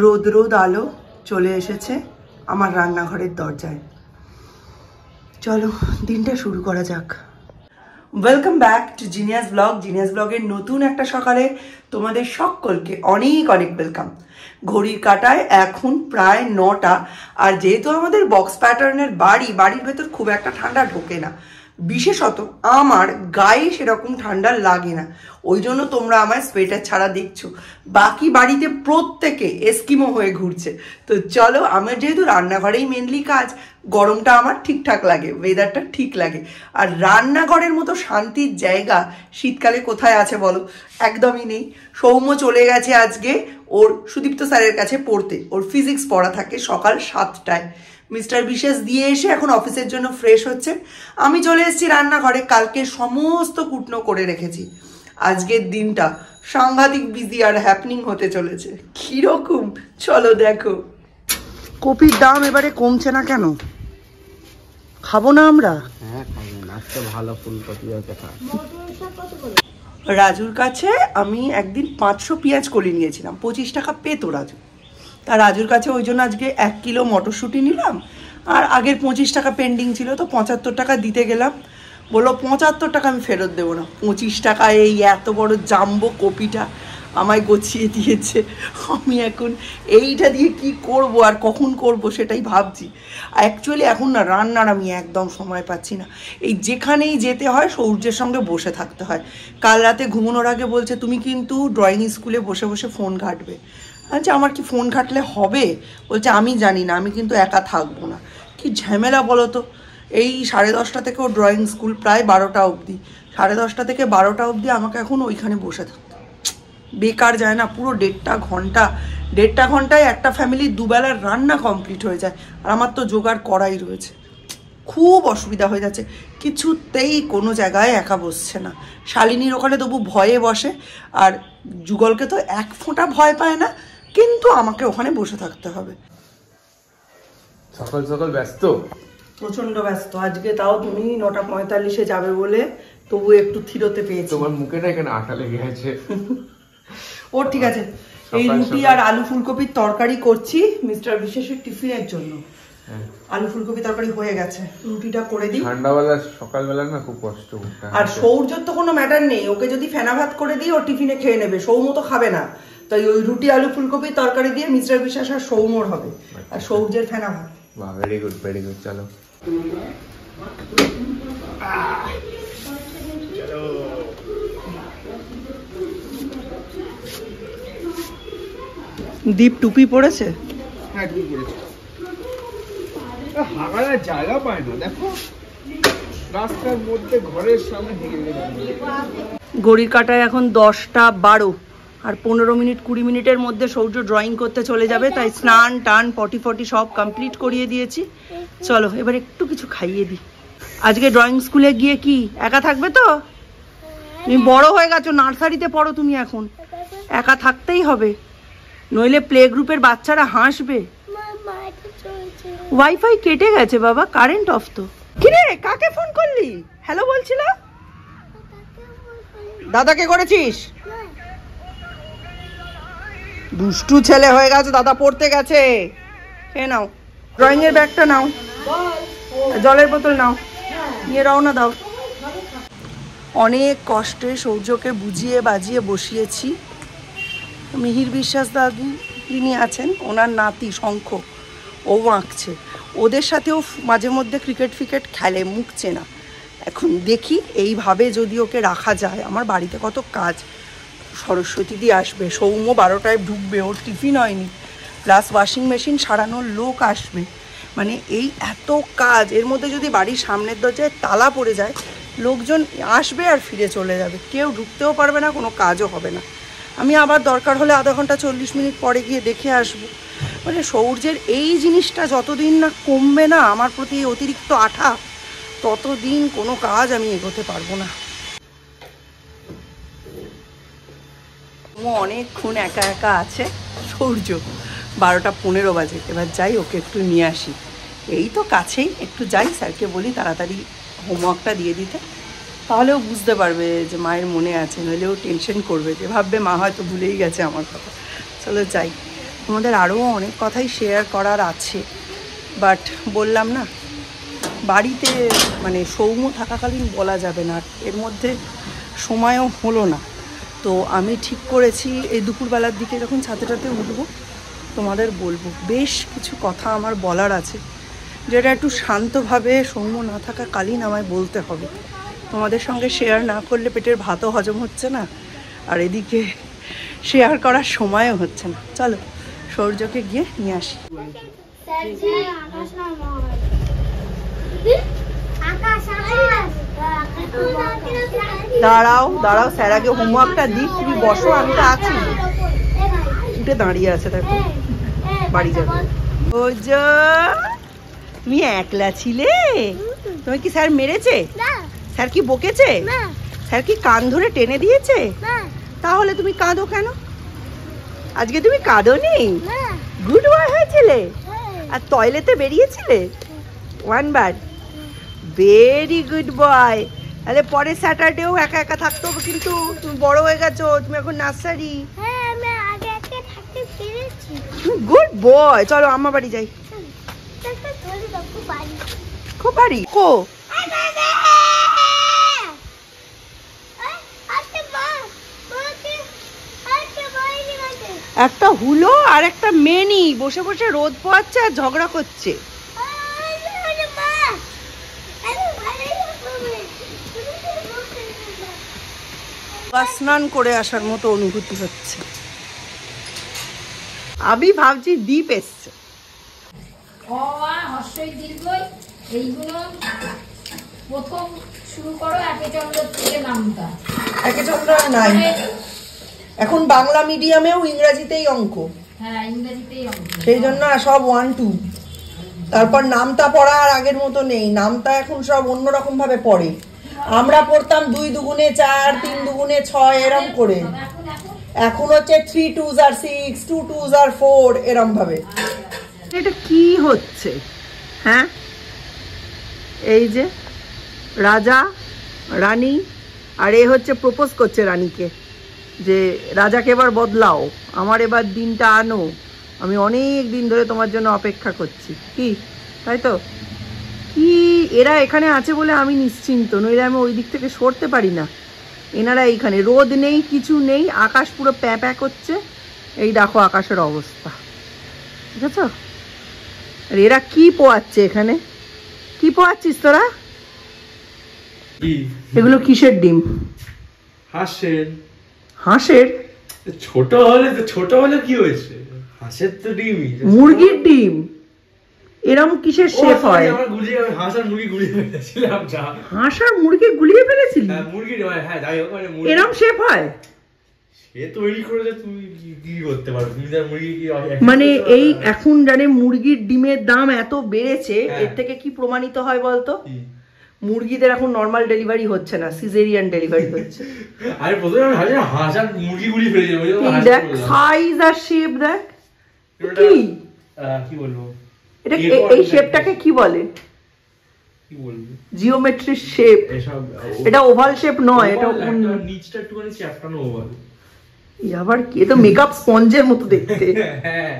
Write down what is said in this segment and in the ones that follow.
রোদ রোদ আলো চলে এসেছে আমার রান্নাঘরের দরজায়। চলো দিনটা শুরু করা যাক। Welcome back to genius blog. Genius ব্লগের নতুন একটা সকালে তোমাদের সকলকে অনেক অনেক ওয়েলকাম। ঘড়ির কাঁটায় এখন প্রায় 9টা। আর যেহেতু আমাদের বক্স প্যাটার্নের বাড়ির ভেতর খুব একটা ঠান্ডা ঢোকে না, বিশেষত আমার গায়ে সেরকম ঠান্ডা লাগে না, ওই জন্য তোমরা আমায় সোয়েটার ছাড়া দেখছো। বাকি বাড়িতে প্রত্যেকে এস্কিমো হয়ে ঘুরছে। তো চলো, আমার যেহেতু রান্নাঘরেই মেনলি কাজ, গরমটা আমার ঠিকঠাক লাগে, ওয়েদারটা ঠিক লাগে। আর রান্নাঘরের মতো শান্তির জায়গা শীতকালে কোথায় আছে বলো? একদমই নেই। সৌম্য চলে গেছে আজকে ওর সুদীপ্ত স্যারের কাছে পড়তে, ওর ফিজিক্স পড়া থাকে সকাল 7টায়। মিস্টার বিশেষ দিয়ে এসে এখন অফিসের জন্য ফ্রেশ হচ্ছে। আমি চলে এসেছি রান্নাঘরে, কালকে সমস্ত কুটনো করে রেখেছি। আজকের দিনটা সাংঘাতিক বিজি আর হ্যাপনিং হতে চলেছে। কিরকম চলো দেখো। কপির দাম এবারে কমছে না কেন? খাবো না আমরা? হ্যাঁ খাবেন, আজকে ভালো ফুলকপি আছে। রাজুর কাছে আমি একদিন 500 পেঁয়াজ কলি নিয়েছিলাম, 25 টাকা পেতো রাজু। তা রাজুর কাছে ওই জন্য আজকে 1 কিলো মটরশুঁটি নিলাম, আর আগের 25 টাকা পেন্ডিং ছিল, তো 75 টাকা দিতে গেলাম। বললো 75 টাকা আমি ফেরত দেবো না। 25 টাকায় এই এত বড় জাম্বো কপিটা আমায় গছিয়ে দিয়েছে। আমি এখন এইটা দিয়ে কি করব আর কখন করব সেটাই ভাবছি। অ্যাকচুয়ালি এখন না রান্নার আমি একদম সময় পাচ্ছি না। এই যেখানেই যেতে হয় সূর্যের সঙ্গে বসে থাকতে হয়। কাল রাতে ঘুমানোর আগে বলছে তুমি কিন্তু ড্রয়িং স্কুলে বসে বসে ফোন ঘাঁটবে। আচ্ছা, আমার কি ফোন ঘাঁটলে হবে? বলছে আমি জানি না, আমি কিন্তু একা থাকবো না। কি ঝামেলা বলো তো। এই 10:30 থেকে ও ড্রয়িং স্কুল প্রায় 12টা অবধি, 10:30 থেকে 12টা অবধি আমাকে এখন ওইখানে বসে থাকতে বেকার যায় না। পুরো 1.5 ঘন্টায় একটা ফ্যামিলির দুবেলার রান্না কমপ্লিট হয়ে যায়, আর আমার তো জোগাড় করাই রয়েছে। খুব অসুবিধা হয়ে যাচ্ছে, কিছুতেই কোনো জায়গায় একা বসছে না। শালিনীর ওখানে তবু ভয়ে বসে, আর যুগলকে তো এক ফোঁটা ভয় পায় না, কিন্তু আমাকে ওখানে বসে থাকতে হবে। সকাল সকাল ব্যস্ত, প্রচন্ড ব্যস্ত আজকে। তাও তুমি 9:45-এ যাবে বলে তবু একটু থিরতে পেয়েছি। তোমার মুখে না এখানে আটা লেগে আছে। ওর ঠিক আছে। এই রুটি আর আলু ফুলকপির তরকারি করছি মিস্টার বিশেষের টিফিনের জন্য। আলু ফুলকপি তরকারি হয়ে গেছে, রুটিটা করে দিই। ঠান্ডাবেলা সকালবেলা না খুব কষ্ট। আর সৌর্যর তো কোনো ম্যাটার নেই, ওকে যদি ফেনা ভাত করে দিই ও টিফিনে খেয়ে নেবে, সৌম্য তো খাবে না। তাই ওই রুটি আলু ফুলকপির তরকারি দিয়ে মিস্টার বিশেষ আর সৌম্যর হবে, আর সৌর্যের ফেনা ভাত। বাহ, ভেরি গুড ভেরি গুড। চলো দীপ টুপি পড়েছে? হ্যাঁ টুপি পড়েছে। হাগার জায়গা পায় না, দেখো রাস্তার মধ্যে ঘরের সামনে ঢেকে গেছে। ঘড়ির কাঁটায় এখন 10টা 12, আর 15 মিনিট 20 মিনিটের মধ্যে সৌর্য ড্রয়িং করতে চলে যাবে। তাই স্নান টান পটি সব কমপ্লিট করিয়ে দিয়েছি। চলো এবার একটু কিছু খাইয়ে দিই। আজকে ড্রয়িং স্কুলে গিয়ে কি একা থাকবে তো? তুমি বড় হয়ে গেছো, নার্সারিতে পড়ো তুমি, এখন একা থাকতেই হবে, নইলে প্লে গ্রুপের বাচ্চারা হাসবে। ওয়াইফাই কেটে গেছে বাবা, কারেন্ট অফ তো। কিরে কাকে ফোন করলি? হ্যালো বলছিল। দাদাকে করেছিস? দুষ্টু ছেলে হয়ে গেছে, দাদা পড়তে গেছে। খেয়ে নাও, ড্রয়িং এর ব্যাগটা নাও, জলের বোতল নাও, নিয়ে রওনা দাও। অনেক কষ্টে সৌর্যকে বুঝিয়ে বাজিয়ে বসিয়েছি। মিহির বিশ্বাস দাদু যিনি আছেন, ওনার নাতি শঙ্খ, ও আঁকছে। ওদের সাথেও মাঝে মধ্যে ক্রিকেট খেলে, মুখছে না। এখন দেখি এইভাবে যদি ওকে রাখা যায়। আমার বাড়িতে কত কাজ, সরস্বতী দি আসবে, সৌম্য 12টায় ঢুকবে, ওর টিফিন হয়নি, প্লাস ওয়াশিং মেশিন সারানোর লোক আসবে। মানে এই এত কাজ, এর মধ্যে যদি বাড়ির সামনের দরজায় তালা পড়ে যায়, লোকজন আসবে আর ফিরে চলে যাবে, কেউ ঢুকতেও পারবে না, কোনো কাজও হবে না। আমি আবার দরকার হলে আধা ঘন্টা 40 মিনিট পরে গিয়ে দেখে আসবো। মানে সৌর্যের এই জিনিসটা যতদিন না কমবে না, আমার প্রতি অতিরিক্ত আঠা, ততদিন কোনো কাজ আমি এগোতে পারবো না। অনেকক্ষণ একা একা আছে সৌর্য, 12টা 15 বাজে। এবার যাই, ওকে একটু নিয়ে আসি। এই তো কাছেই, একটু যাই, স্যারকে বলি তাড়াতাড়ি হোমওয়ার্কটা দিয়ে দিতে, তাহলেও বুঝতে পারবে যে মায়ের মনে আছে, নইলে ও টেনশন করবে, যে ভাববে মা হয়তো ভুলেই গেছে আমার কথা। চলো যাই। তোমাদের আরও অনেক কথাই শেয়ার করার আছে, বাট বললাম না বাড়িতে মানে সৌম্য থাকাকালীন বলা যাবে না, এর মধ্যে সময়ও হলো না। তো আমি ঠিক করেছি এই দুপুরবেলার দিকে যখন ছাদে উঠবো তোমাদের বলবো। বেশ কিছু কথা আমার বলার আছে, যেটা একটু শান্তভাবে সৌম্য না থাকাকালীন আমায় বলতে হবে। তোমাদের সঙ্গে শেয়ার না করলে পেটের ভাতও হজম হচ্ছে না, আর এদিকে শেয়ার করার সময়ও হচ্ছে না। চলো সৌর্যকে গিয়ে নিয়ে আসি। দাঁড়াও দাঁড়াও, স্যার আগে হোমওয়ার্কটা দিই, তুমি বসো, আমি তো আছি। উঠে দাঁড়িয়ে আছে দেখো, বাড়ি যাবে। সৌর্য তুমি একলা ছিলে? তুমি কি স্যার মেরেছে? স্যার কি বকেছে? স্যার কি কান ধরে টেনে দিয়েছে? তাহলে তুমি কাঁদো কেন? আজকে তুমি কাঁদোনি? Good boy হয়েছিলে? আর টয়লেটে বেরিয়েছিলে ওয়ানবার? Very good boy. তাহলে পরে স্যাটারডেও একা একা থাকতে হবে, কিন্তু তুমি বড় হয়ে গেছো, তুমি এখন নার্সারি। Good boy. চলো আমার বাড়ি যাই। খুব বাড়ি কো? একটা হুলো আর একটা মেনি বসে বসে রোদ পোয়াচ্ছে আর ঝগড়া করছে। স্নান করে আসার মতো অনুভূতি হচ্ছে। আমি ভাবছি দ্বীপ এসছে। এইগুলো প্রথম শুরু করো একে চন্দ্র থেকে নামটা। একে চন্দ্র নাই, এখন বাংলা মিডিয়ামেও ইংরেজিতেই অঙ্ক। হ্যাঁ, ইংরেজিতেই অঙ্ক, সেই জন্য সব 1 2। তারপর নামতা পড়া আর আগের মতো নেই, নামতা এখন সব অন্যরকম ভাবে পড়ে। আমরা পড়তাম 2 দুগুণে 4, 3 দুগুণে 6 এরম করে। এখন হচ্ছে 3 2s are 6, 2 2s are 4 এরম ভাবে। এটা কি হচ্ছে? হ্যাঁ, এই যে রাজা রানী, আর এ হচ্ছে প্রপোজ করছে রানীকে যে রাজাকে এবার বদলাও, আমার এবার দিনটা আনো, আমি অনেক দিন ধরে তোমার জন্য অপেক্ষা করছি। কি তাই তো? কি এরা এখানে আছে বলে আমি নিশ্চিন্ত, নইলে আমি ওই দিক থেকে সরতে পারি না। এনারা এইখানে, রোদ নেই কিছু নেই, আকাশ পুরো প্যাঁ প্যাঁ করছে। এই দেখো আকাশের অবস্থা, ঠিক আছে? আর এরা কি পোয়াচ্ছে এখানে? কি পোয়াচ্ছিস তোরা? এগুলো কিসের ডিম? হাঁসের। হাঁসের? ছোট হলে কি হয়েছে, হাঁসের তো ডিমই। মুরগির ডিম এরম কিসের শেপ হয়? হাঁস আর মুরগি গুলিয়ে ফেলেছিলাম। হাঁস আর মুরগি গুলিয়ে ফেলেছিলি? মুরগি, হ্যাঁ যাই হোক, এরম শেপ হয়? সে তৈরি করে তুমি কি করতে পারো? তুমি তার মুরগি কি মানে এই এখন জানে মুরগির ডিমের দাম এত বেড়েছে, এর থেকে কি প্রমাণিত হয় বলতো? মুরগিদের এখন নরমাল ডেলিভারি হচ্ছে না, সিজারিয়ান ডেলিভারি হচ্ছে। আরে প্রথমে আমি ভাবছিলাম হাঁস আর মুরগি গুলি ফেলে যাবে। দেখ সাইজ আর শেপ দেখ। কি বলবো এটা, এই শেপটাকে কি বলে? কি বলবো? Geometry shape. এটা ওভাল শেপ নয়, এটা নিচটা একটুখানি চ্যাপটানো ওভাল। আবার কি, এটা মেকআপ স্পঞ্জের মতো দেখতে। হ্যাঁ,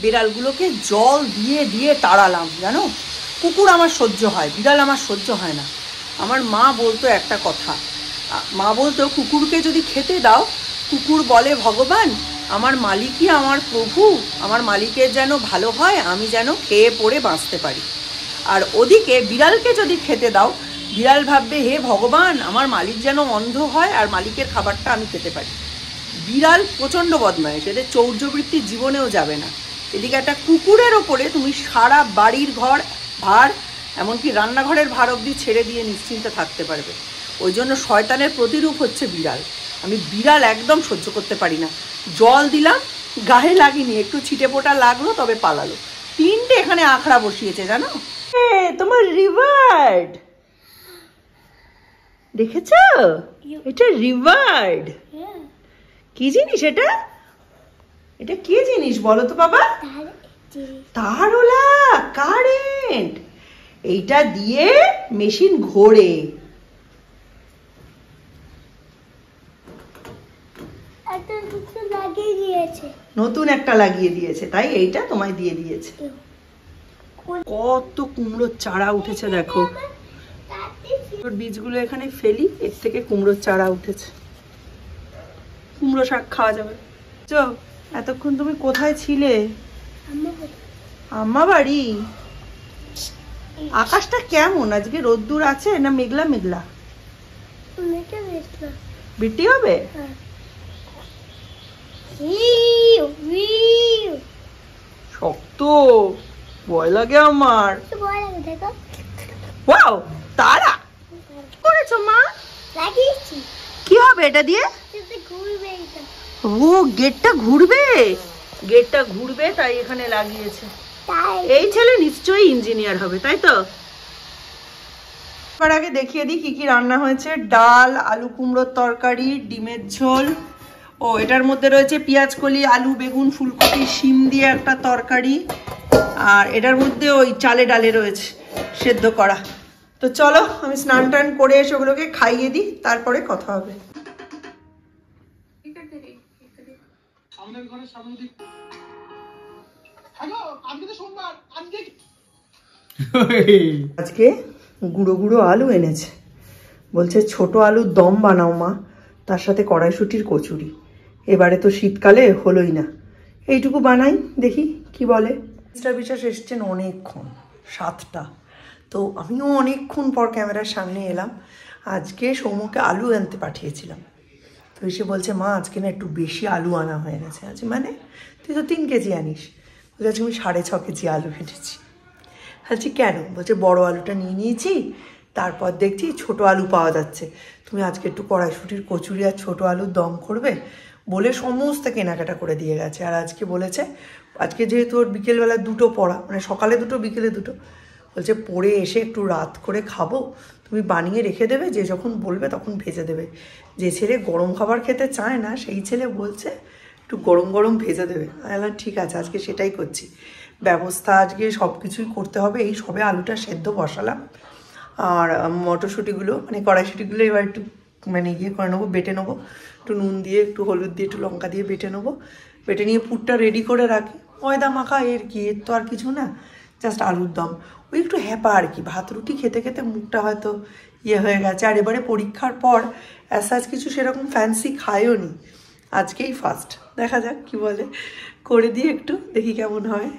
বিড়ালগুলোকে জল দিয়ে দিয়ে তাড়ালাম, জানো? কুকুর আমার সহ্য হয়, বিড়াল আমার সহ্য হয় না। আমার মা বলতো একটা কথা, মা বলতো কুকুরকে যদি খেতে দাও, কুকুর বলে ভগবান আমার মালিকই আমার প্রভু, আমার মালিকের যেন ভালো হয়, আমি যেন খেয়ে পড়ে বাঁচতে পারি। আর ওদিকে বিড়ালকে যদি খেতে দাও, বিড়াল ভাববে হে ভগবান আমার মালিক যেন অন্ধ হয় আর মালিকের খাবারটা আমি খেতে পারি। বিড়াল প্রচণ্ড বদমাইশ, এদের চৌর্যবৃত্তি জীবনেও যাবে না। এদিকে একটা কুকুরের ওপরে তুমি সারা বাড়ির ঘর ভার, এমনকি রান্নাঘরের ভার অবধি ছেড়ে দিয়ে নিশ্চিন্তে থাকতে পারবে। ওই জন্য শয়তানের প্রতিরূপ হচ্ছে বিড়াল। আমি বিড়াল একদম সহ্য করতে পারি না। জল দিলাম, গায়ে লাগিনি, একটু ছিটে ফোটা লাগলো, তবে পালালো। 3টে এখানে আখড়া বসিয়েছে জানো। তোমার রিওয়ার্ড দেখেছ? এটা রিওয়ার্ড। কি জিনিস এটা? এটা কি জিনিস বলো তো বাবা? তারওলা কারেন্ট। এইটা দিয়ে মেশিন ঘোরে। নতুন একটা লাগিয়ে দিয়েছে, তাই এইটা তোমায় দিয়ে দিয়েছে। কত কুমড়োর চারা উঠেছে দেখো। বীজগুলো এখানে ফেলি, এর থেকে কুমড়োর চারা উঠেছে। কুমড়ো শাক খাওয়া যাবে। এতক্ষণ তুমি কোথায় ছিলে? আম্মা বাড়ি। আকাশটা কেমন আজকে? রোদ্দুর আছে না মেঘলা মেঘলা? বৃষ্টি হবে? শক্ত, ভয় লাগে আমার। ওয়াও, তারা করেছো মা? কি হবে এটা দিয়ে? ও গেটটা ঘুরবে, গেটটা ঘুরবে তাই এখানে লাগিয়েছে। এই ছেলে নিশ্চয়ই ইঞ্জিনিয়ার হবে, তাই তো? তার আগে দেখিয়ে দিই কি কি রান্না হয়েছে। ডাল, আলু কুমড়োর তরকারি, ডিমের ঝোল, ও এটার মধ্যে রয়েছে পেঁয়াজ কলি, আলু, বেগুন, ফুলকপি, শিম দিয়ে একটা তরকারি, আর এটার মধ্যে ওই চালে ডালে রয়েছে সেদ্ধ করা। তো চলো আমি স্নান টান করে এসে ওগুলোকে খাইয়ে দিই, তারপরে কথা হবে। আজকে গুঁড়ো গুঁড়ো আলু এনেছে, বলছে ছোট আলুর দম বানাও মা, তার সাথে কড়াইশুঁটির কচুরি। এবারে তো শীতকালে হলোই না, এইটুকু বানাই, দেখি কি বলে। মিস্টার বিশ্বাস এসছেন অনেকক্ষণ, 7টা। তো আমিও অনেকক্ষণ পর ক্যামেরার সামনে এলাম। আজকে সৌমকে আলু আনতে পাঠিয়েছিলাম, তো এসে বলছে মা আজকে না একটু বেশি আলু আনা হয়ে গেছে। আজ মানে তুই তো 3 কেজি আনিস, বলছে আজকে আমি 6.5 কেজি আলু এনেছি। বলছি কেন? বলছে বড় আলুটা নিয়ে নিয়েছি, তারপর দেখছি ছোট আলু পাওয়া যাচ্ছে, তুমি আজকে একটু কড়াইশুঁটির কচুরি আর ছোট আলুর দম করবে বলে সমস্ত কেনাকাটা করে দিয়ে গেছে। আর আজকে বলেছে, আজকে যেহেতু ওর বিকেলবেলা 2টো পড়া, মানে সকালে 2টো বিকেলে 2টো, বলছে পড়ে এসে একটু রাত করে খাবো, তুমি বানিয়ে রেখে দেবে, যে যখন বলবে তখন ভেজে দেবে। যে ছেলে গরম খাবার খেতে চায় না সেই ছেলে বলছে একটু গরম গরম ভেজে দেবে। আমি বললাম ঠিক আছে, আজকে সেটাই করছি। ব্যবস্থা আজকে সব কিছুই করতে হবে। এই সবে আলুটা সেদ্ধ বসালাম, আর মটরশুঁটিগুলো মানে কড়াইশুঁটিগুলো এবার একটু মানে ইয়ে করে নেবো, বেটে নেবো, একটু নুন দিয়ে একটু হলুদ দিয়ে একটু লঙ্কা দিয়ে বেটে নেবো। বেটে নিয়ে পুরটা রেডি করে রাখি। ময়দা মাখা, এর কি, এর তো আর কিছু না, জাস্ট আলুর দম। ওই একটু হ্যাপা আর কি, ভাত রুটি খেতে খেতে মুখটা হয়তো ইয়ে হয়ে গেছে। আর এবারে পরীক্ষার পর অ্যাসাজ কিছু সেরকম ফ্যান্সি খায়ও নি, আজকেই ফার্স্ট। দেখা যাক কি বলে, করে দিয়ে একটু দেখি কেমন হয়।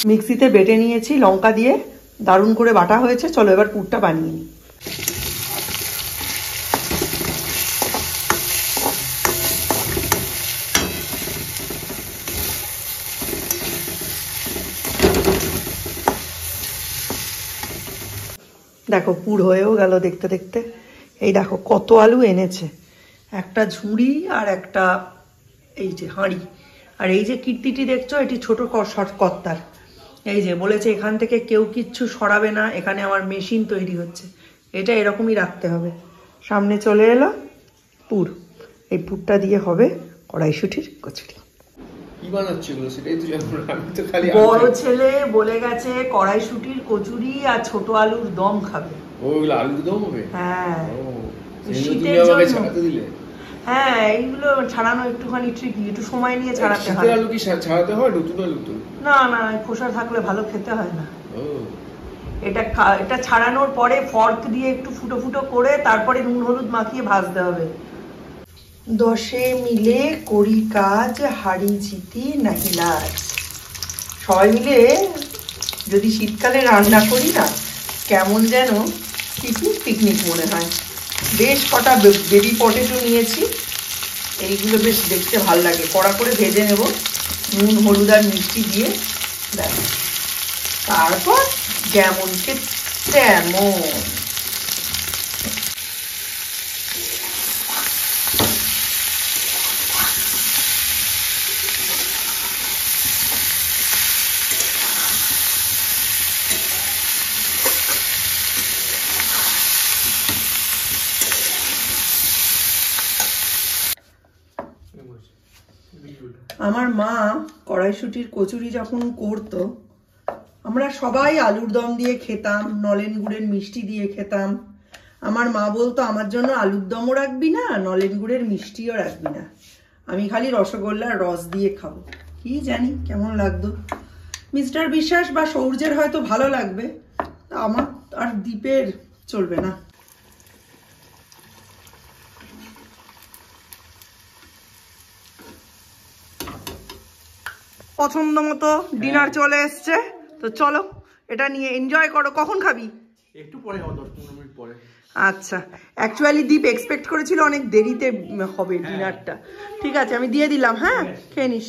মিক্সিতে বেটে নিয়েছি লঙ্কা দিয়ে, দারুণ করে বাটা হয়েছে। চলো এবার পুরটা বানিয়ে নিই। দেখো পুর হয়েও গেল দেখতে দেখতে। এই দেখো কত আলু এনেছে, একটা ঝুড়ি আর একটা এই যে হাঁড়ি। আর এই যে কীর্তিটি দেখছো, এটি ছোট কর্তার। এই যে বলেছে এখান থেকে কেউ কিচ্ছু সরাবে না, এখানে আমার মেশিন তৈরি হচ্ছে, এটা এরকমই রাখতে হবে। সামনে চলে এলো পুর, এই পুরটা দিয়ে হবে কড়াইশুঁটির কচুরি। বড় ছেলে বলে গেছে কড়াইশুঁটির কচুরি আর ছোট আলুর দম খাবে। আলুর দম হবে? হ্যাঁ, শীতের জন্য। হ্যাঁ, এইগুলো ছাড়ানো একটুখানি ট্রিকি, একটু সময় নিয়ে ছাড়াতে হয়। আলু কি ছাড়াতে হয়? নতুন আলু তো না না, খোসা থাকলে ভালো খেতে হয় না। এটা ছাড়ানোর পরে ফর্ক দিয়ে একটু ফুটো ফুটো করে তারপরে নুন হলুদ মাখিয়ে ভাজতে হবে। 10 মিলে করি কাজ, হাড়ি জিতি নাহি লাজ। সবাই মিলে যদি শীতকালে রান্না করি না, কেমন যেন পিকনিক পিকনিক মনে হয়। বেশ কটা বেবি পটেটো নিয়েছি, এইগুলো বেশ দেখতে ভাল লাগে। কড়া করে ভেজে নেব নুন হলুদ আর মিষ্টি দিয়ে, তারপর যেমন তেমন। আমার মা কড়াইশুটির কচুরি যখন করতো, আমরা সবাই আলুর দম দিয়ে খেতাম, নলেন গুড়ের মিষ্টি দিয়ে খেতাম। আমার মা বলতো আমার জন্য আলুর দমও রাখবি না, নলেন গুড়ের মিষ্টিও রাখবি না, আমি খালি রসগোল্লার রস দিয়ে খাবো। কি জানি কেমন লাগতো। মিস্টার বিশ্বাস বা সৌর্যের হয়তো ভালো লাগবে, আমার আর দীপের চলবে না। পছন্দ মতো ডিনার চলে এসছে, তো চলো এটা নিয়ে এনজয় করো। কখন খাবি? একটু পরে হবে, 10-15 মিনিট পরে। আচ্ছা, অ্যাকচুয়ালি দীপ এক্সপেক্ট করেছিল অনেক দেরিতে হবে ডিনারটা। ঠিক আছে, আমি দিয়ে দিলাম। হ্যাঁ, খেয়ে নিস।